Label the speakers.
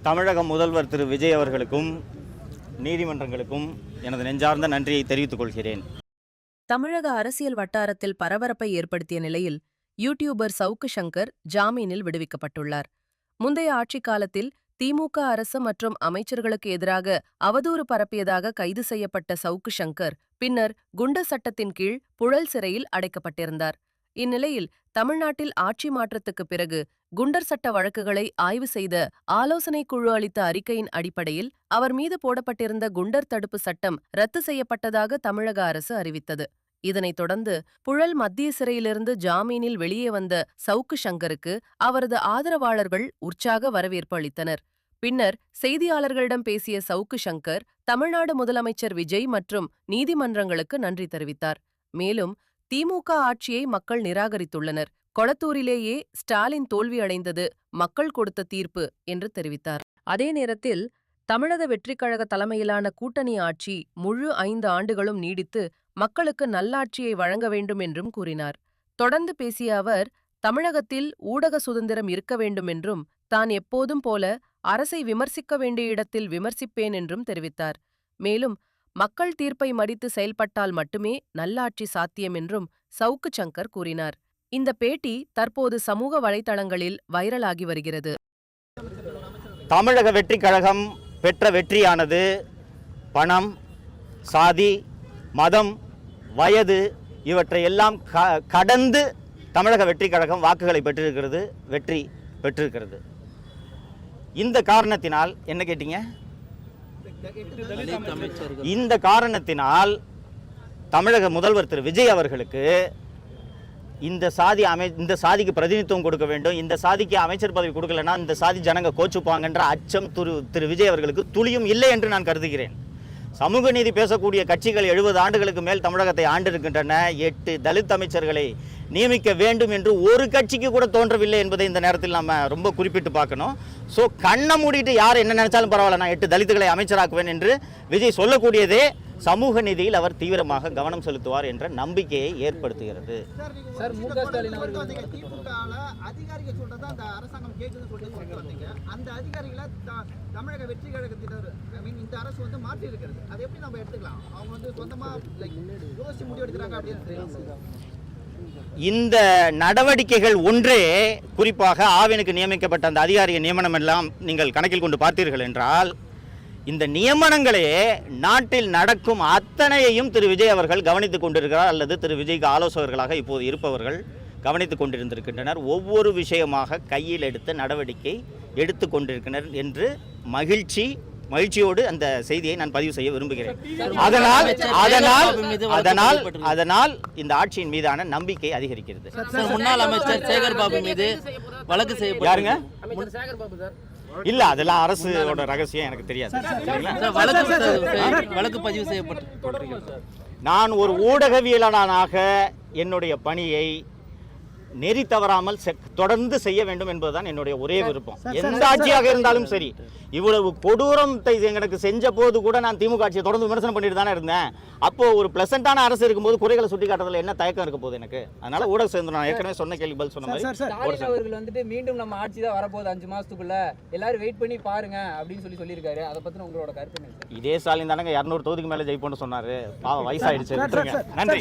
Speaker 1: தமிழக முதல்வர் திரு விஜய் அவர்களுக்கும் நீதிமன்றங்களுக்கும் எனது நெஞ்சார்ந்த நன்றியை தெரிவித்துக் கொள்கிறேன்.
Speaker 2: தமிழக அரசியல் வட்டாரத்தில் பரபரப்பை ஏற்படுத்திய நிலையில் யூடியூபர் சவுக்கு சங்கர் ஜாமீனில் விடுவிக்கப்பட்டுள்ளார். முந்தைய ஆட்சிக் காலத்தில் திமுக அரசு மற்றும் அமைச்சர்களுக்கு எதிராக அவதூறு பரப்பியதாக கைது செய்யப்பட்ட சவுக்கு சங்கர் பின்னர் குண்டர் சட்டத்தின் கீழ் புழல் சிறையில் அடைக்கப்பட்டிருந்தார். இந்நிலையில் தமிழ்நாட்டில் ஆட்சி மாற்றத்துக்கு பிறகு குண்டர் சட்ட வழக்குகளை ஆய்வு செய்த ஆலோசனைக் குழு அளித்த அறிக்கையின் அடிப்படையில் அவர் மீது போடப்பட்டிருந்த குண்டர் தடுப்பு சட்டம் ரத்து செய்யப்பட்டதாக தமிழக அரசு அறிவித்தது. இதனைத் தொடர்ந்து புழல் மத்திய சிறையிலிருந்து ஜாமீனில் வெளியே வந்த சவுக்கு சங்கருக்கு அவரது ஆதரவாளர்கள் உற்சாக வரவேற்பு அளித்தனர். பின்னர் செய்தியாளர்களிடம் பேசிய சவுக்கு சங்கர் தமிழ்நாடு முதலமைச்சர் விஜய் மற்றும் நீதிமன்றங்களுக்கு நன்றி தெரிவித்தார். மேலும் திமுக ஆட்சியை மக்கள் நிராகரித்துள்ளனர், கொளத்தூரிலேயே ஸ்டாலின் தோல்வியடைந்தது மக்கள் கொடுத்த தீர்ப்பு என்று தெரிவித்தார். அதே நேரத்தில் தமிழக வெற்றிக் கழக தலைமையிலான கூட்டணி ஆட்சி முழு 5 ஆண்டுகளும் நீடித்து மக்களுக்கு நல்லாட்சியை வழங்க வேண்டும் என்றும் கூறினார். தொடர்ந்து பேசிய அவர் தமிழகத்தில் ஊடக சுதந்திரம் இருக்க வேண்டும் என்றும் தான் எப்போதும் போல அரசை விமர்சிக்க வேண்டிய இடத்தில் விமர்சிப்பேன் என்றும் தெரிவித்தார். மேலும் மக்கள் தீர்ப்பை மதித்து செயல்பட்டால் மட்டுமே நல்லாட்சி சாத்தியம் என்றும் சவுக்கு சங்கர் கூறினார். இந்த பேட்டி தற்போது சமூக வலைதளங்களில் வைரலாகி வருகிறது.
Speaker 1: தமிழக வெற்றிக் கழகம் பெற்ற வெற்றியானது பணம், சாதி, மதம், வயது இவற்றை எல்லாம் கடந்து தமிழக வெற்றிக் கழகம் வாக்குகளை பெற்றிருக்கிறது, வெற்றி பெற்றிருக்கிறது. இந்த காரணத்தினால் என்ன கேட்டீங்க? இந்த காரணத்தினால் தமிழக முதல்வர் திரு விஜய் அவர்களுக்கு இந்த சாதிக்கு பிரதிநிதித்துவம் கொடுக்க வேண்டும், இந்த சாதிக்கு அமைச்சர் பதவி கொடுக்கலன்னா இந்த சாதி ஜனங்க கோச்சுப்பாங்கன்ற அச்சம் திரு விஜய் அவர்களுக்கு துளியும் இல்லை என்று நான் கருதுகிறேன். சமூக நீதி பேசக்கூடிய கட்சிகள் 70 ஆண்டுகளுக்கு மேல் தமிழகத்தை ஆண்டிருக்கின்றன. 8 தலித் அமைச்சர்களை நியமிக்க வேண்டும் என்று ஒரு கட்சிக்கு கூட தோன்றவில்லை என்பதை இந்த நேரத்தில் நம்ம ரொம்ப குறிப்பிட்டு பார்க்கணும். ஸோ கண்ணை மூடிட்டு யார் என்ன நினைச்சாலும் பரவாயில்ல, நான் 8 தலித்துகளை அமைச்சராக்குவேன் என்று விஜய் சொல்லக்கூடியதே சமூக நீதியில் அவர் தீவிரமாக கவனம் செலுத்துவார் என்ற நம்பிக்கையை ஏற்படுத்துகிறது.
Speaker 3: தமிழக வெற்றி கழகத்தினர் இந்த அரசு வந்து மாற்றி இருக்கிறது, அதை எப்படி நம்ம எடுத்துக்கலாம்? அவங்க வந்து சொந்தமா யோசிச்சு முடிவெடுக்கிறாங்க அப்படின்னு.
Speaker 1: இந்த நடவடிக்கைகள் ஒன்றே, குறிப்பாக ஆவினுக்கு நியமிக்கப்பட்ட அந்த அதிகாரிய நியமனம் எல்லாம் நீங்கள் கணக்கில் கொண்டு பார்த்தீர்கள் என்றால், இந்த நியமனங்களே நாட்டில் நடக்கும் அத்தனையையும் திரு விஜய் அவர்கள் கவனித்துக் கொண்டிருக்கிறார், அல்லது திரு விஜய்க்கு ஆலோசகர்களாக இப்போது இருப்பவர்கள் கவனித்துக் கொண்டிருந்திருக்கின்றனர். ஒவ்வொரு விஷயமாக கையில் எடுத்த நடவடிக்கை எடுத்து கொண்டிருக்கின்றனர் என்று மகிழ்ச்சியோடு அந்த செய்தியை நான் பதிவு செய்ய விரும்புகிறேன். அதனால் இந்த ஆட்சியின் மீதான நம்பிக்கை அதிகரிக்கிறது.
Speaker 4: முன்னாள் அமைச்சர் சேகர் பாபு மீது வழக்கு செய்யப்பட்டாருங்க.
Speaker 1: இல்ல, அதெல்லாம் அரசோட ரகசியம், எனக்கு தெரியாது.
Speaker 4: வழக்கு பதிவு செய்யப்பட்டு
Speaker 1: நான் ஒரு ஊடகவியலாளனாக என்னுடைய பணியை நெறி தவறாமல் தொடர்ந்து செய்ய வேண்டும் என்பதுதான் என்னுடைய ஒரே விருப்பம். எந்த ஆட்சியாக இருந்தாலும் சரி. இவ்வளவு கொடூரத்தை எனக்கு செஞ்ச போது கூட நான் திமுக ஆட்சியை தொடர்ந்து விமர்சனம் பண்ணிட்டு தானே இருந்தேன். அப்போ ஒரு பிளசண்டான அரசு இருக்கும்போது குறைகளை சுட்டி காட்டுறதுல என்ன தயக்கம் இருக்க போகுது எனக்கு? அதனால ஊடக சேர்ந்து நான் ஏற்கனவே சொன்ன கேள்வி பதில் சொன்ன மாதிரி
Speaker 5: அவர்கள் வந்துட்டு மீண்டும் நம்ம ஆட்சி தான் வரப்போகுது 5 மாசத்துக்குள்ள, எல்லாரும் வெயிட் பண்ணி பாருங்க அப்படின்னு சொல்லியிருக்காரு. அதை பத்தின உங்களோட கருத்து?
Speaker 1: இதே ஸ்டாலின் தானங்க 200 தொகுதிக்கு மேல ஜெயிப்போம்னு சொன்னாரு. வயசாயிடுச்சு. நன்றி.